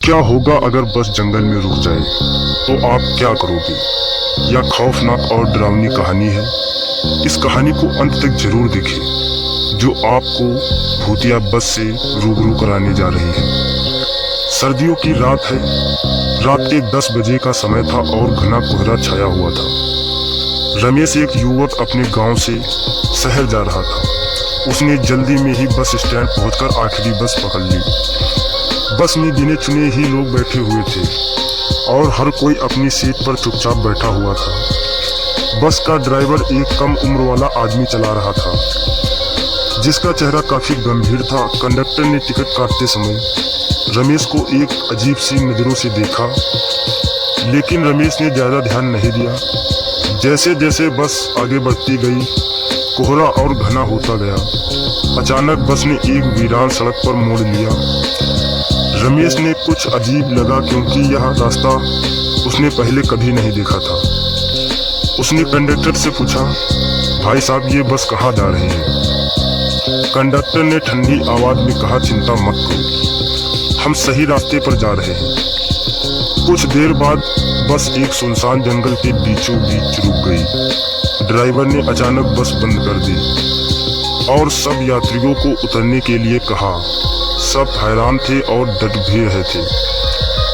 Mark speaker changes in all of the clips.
Speaker 1: क्या होगा अगर बस जंगल में रुक जाए तो आप क्या करोगे? यह खौफनाक और डरावनी कहानी है। इस कहानी को अंत तक जरूर देखें, जो आपको भूतिया बस से रूबरू कराने जा रही है। सर्दियों की रात है। रात के 10 बजे का समय था और घना कोहरा छाया हुआ था। रमेश, एक युवक, अपने गांव से शहर जा रहा था। उसने जल्दी में ही बस स्टैंड पहुंचकर आखिरी बस पकड़ ली। बस में गिने चुने ही लोग बैठे हुए थे और हर कोई अपनी सीट पर चुपचाप बैठा हुआ था। बस का ड्राइवर एक कम उम्र वाला आदमी चला रहा था, जिसका चेहरा काफी गंभीर था। कंडक्टर ने टिकट काटते समय रमेश को एक अजीब सी नजरों से देखा, लेकिन रमेश ने ज्यादा ध्यान नहीं दिया। जैसे जैसे बस आगे बढ़ती गई, कोहरा और घना होता गया। अचानक बस ने एक वीरान सड़क पर मोड़ लिया। रमेश ने कुछ अजीब लगा, क्योंकि यह रास्ता उसने पहले कभी नहीं देखा था। उसने कंडक्टर से पूछा, भाई साहब, ये बस कहाँ जा रही है? कंडक्टर ने ठंडी आवाज में कहा, चिंता मत करो, हम सही रास्ते पर जा रहे हैं। कुछ देर बाद बस एक सुनसान जंगल के बीचों बीच रुक गई। ड्राइवर ने अचानक बस बंद कर दी और सब यात्रियों को उतरने के लिए कहा। सब हैरान थे और डर भी रहे थे।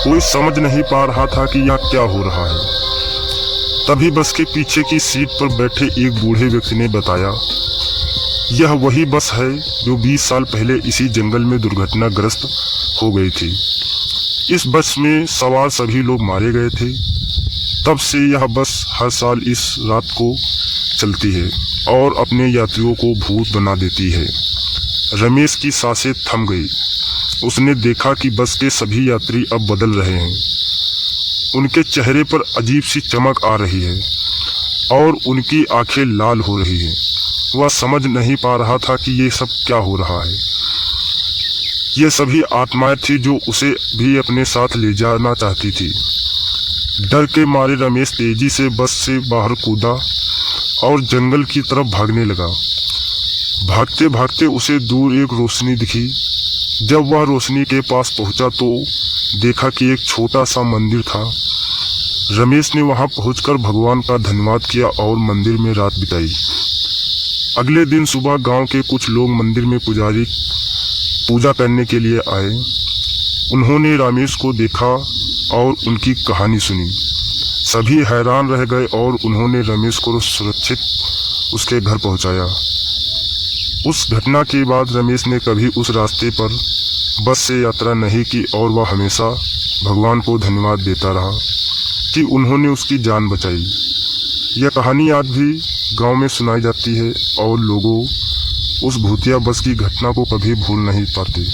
Speaker 1: कोई समझ नहीं पा रहा था कि यह क्या हो रहा है। तभी बस के पीछे की सीट पर बैठे एक बूढ़े व्यक्ति ने बताया, यह वही बस है जो 20 साल पहले इसी जंगल में दुर्घटनाग्रस्त हो गई थी। इस बस में सवार सभी लोग मारे गए थे। तब से यह बस हर साल इस रात को चलती है और अपने यात्रियों को भूत बना देती है। रमेश की सांसें थम गई। उसने देखा कि बस के सभी यात्री अब बदल रहे हैं। उनके चेहरे पर अजीब सी चमक आ रही है और उनकी आंखें लाल हो रही हैं। वह समझ नहीं पा रहा था कि ये सब क्या हो रहा है। ये सभी आत्माएं थी जो उसे भी अपने साथ ले जाना चाहती थी। डर के मारे रमेश तेजी से बस से बाहर कूदा और जंगल की तरफ भागने लगा। भागते भागते उसे दूर एक रोशनी दिखी। जब वह रोशनी के पास पहुंचा तो देखा कि एक छोटा सा मंदिर था। रमेश ने वहां पहुंचकर भगवान का धन्यवाद किया और मंदिर में रात बिताई। अगले दिन सुबह गांव के कुछ लोग मंदिर में पुजारी पूजा करने के लिए आए। उन्होंने रमेश को देखा और उनकी कहानी सुनी। सभी हैरान रह गए और उन्होंने रमेश को सुरक्षित उसके घर पहुंचाया। उस घटना के बाद रमेश ने कभी उस रास्ते पर बस से यात्रा नहीं की और वह हमेशा भगवान को धन्यवाद देता रहा कि उन्होंने उसकी जान बचाई। यह कहानी आज भी गांव में सुनाई जाती है और लोगों उस भूतिया बस की घटना को कभी भूल नहीं पाते।